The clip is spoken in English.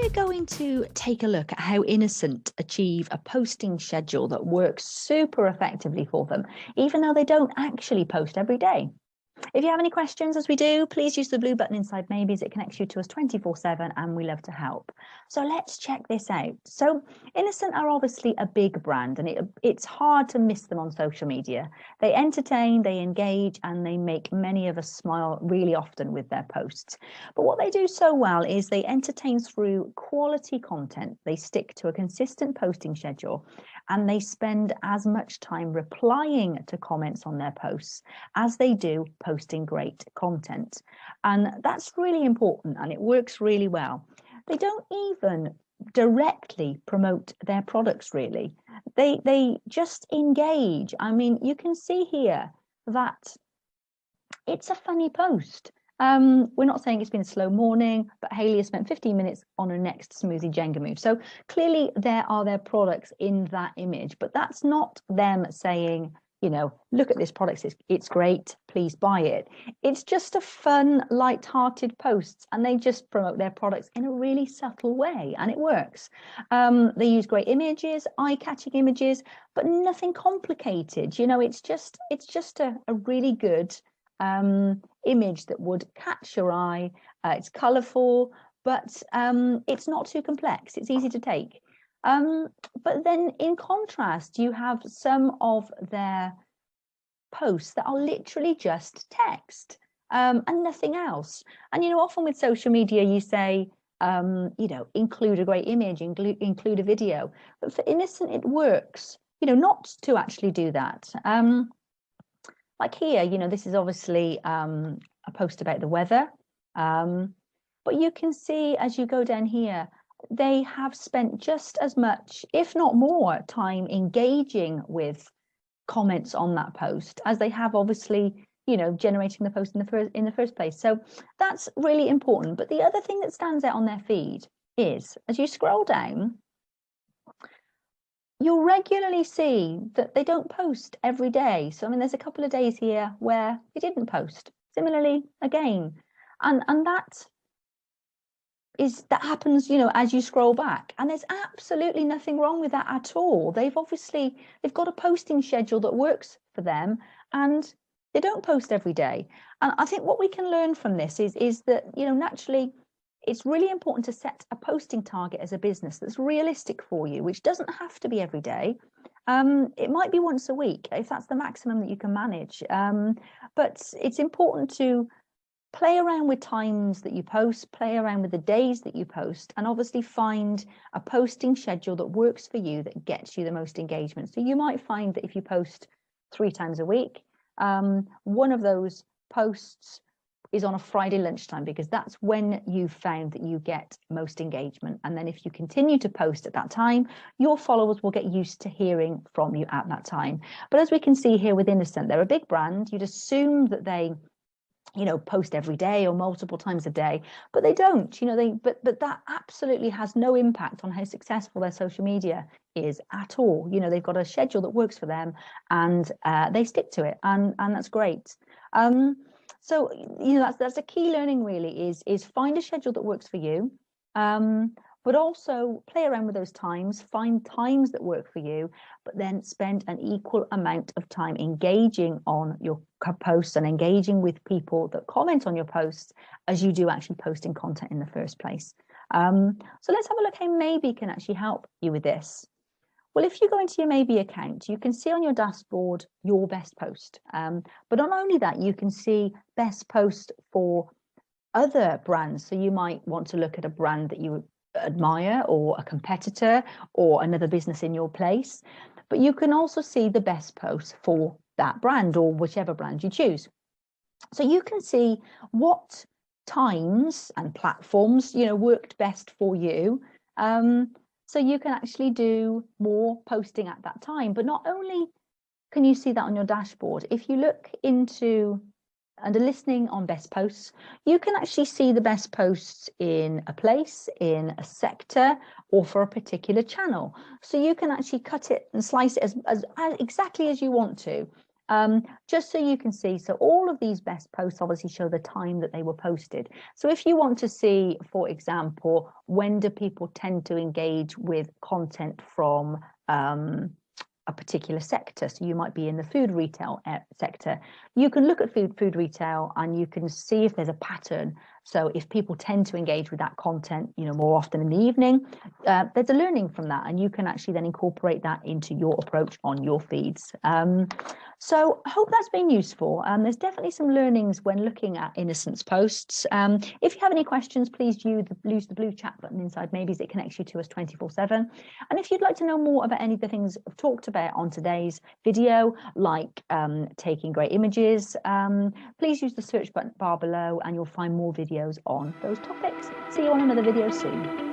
we're going to take a look at how Innocent achieve a posting schedule that works super effectively for them, even though they don't actually post every day. If you have any questions as we do, please use the blue button inside Maybe's. It connects you to us 24/7 and we love to help. So let's check this out. So Innocent are obviously a big brand and it's hard to miss them on social media. They entertain, they engage, and they make many of us smile really often with their posts. But what they do so well is they entertain through quality content. They stick to a consistent posting schedule and they spend as much time replying to comments on their posts as they do posting great content. And that's really important and it works really well. They don't even directly promote their products really. They just engage. I mean, you can see here that it's a funny post. We're not saying it's been a slow morning, but Hayley has spent 15 minutes on her next smoothie Jenga move. So clearly there are their products in that image, but that's not them saying, you know, look at this product, it's great, please buy it. It's just a fun, light-hearted post, and they just promote their products in a really subtle way, and it works. They use great images, eye-catching images, but nothing complicated. You know, it's just a really good image that would catch your eye. It's colorful, but it's not too complex. It's easy to take. But then in contrast, you have some of their posts that are literally just text and nothing else. And, you know, often with social media, you say, you know, include a great image, include a video. But for Innocent, it works, you know, not to actually do that. Like here, you know, this is obviously a post about the weather. But you can see as you go down here, they have spent just as much, if not more, time engaging with comments on that post as they have obviously, you know, generating the post in the first place. So that's really important. But the other thing that stands out on their feed is, as you scroll down, you'll regularly see that they don't post every day. So, I mean, there's a couple of days here where they didn't post. Similarly, again, and that happens, you know, as you scroll back, and there's absolutely nothing wrong with that at all. They've got a posting schedule that works for them, and they don't post every day. And I think what we can learn from this is that, you know, naturally, it's really important to set a posting target as a business that's realistic for you, which doesn't have to be every day. It might be once a week if that's the maximum that you can manage. But it's important to play around with times that you post, play around with the days that you post, and obviously find a posting schedule that works for you, that gets you the most engagement. So you might find that if you post 3 times a week, one of those posts is on a Friday lunchtime, because that's when you found that you get most engagement. And then if you continue to post at that time, your followers will get used to hearing from you at that time. But as we can see here with Innocent, they're a big brand. You'd assume that they, you know, post every day or multiple times a day, but they don't, you know, but that absolutely has no impact on how successful their social media is at all. You know, they've got a schedule that works for them, and they stick to it, and that's great. So, you know, that's a key learning really, is find a schedule that works for you, but also play around with those times, find times that work for you, but then spend an equal amount of time engaging on your posts and engaging with people that comment on your posts as you do actually posting content in the first place. So let's have a look how Maybe can actually help you with this. Well, if you go into your Maybe account, you can see on your dashboard your best post. But not only that, you can see best post for other brands. So you might want to look at a brand that you admire, or a competitor, or another business in your place. But you can also see the best post for that brand, or whichever brand you choose. So you can see what times and platforms, you know, worked best for you. So you can actually do more posting at that time. But not only can you see that on your dashboard, if you look into under listening on best posts, you can actually see the best posts in a place, in a sector, or for a particular channel. So you can actually cut it and slice it as exactly as you want to. just so you can see. So all of these best posts obviously show the time that they were posted. So if you want to see, for example, when do people tend to engage with content from a particular sector, so you might be in the food retail sector, you can look at food retail and you can see if there's a pattern. So if people tend to engage with that content, more often in the evening, there's a learning from that, and you can actually then incorporate that into your approach on your feeds. So I hope that's been useful. There's definitely some learnings when looking at Innocent's posts. If you have any questions, please use the blue chat button inside Maybe's. It connects you to us 24/7. And if you'd like to know more about any of the things I've talked about on today's video, like taking great images, please use the search button bar below and you'll find more videos on those topics. See you on another video soon.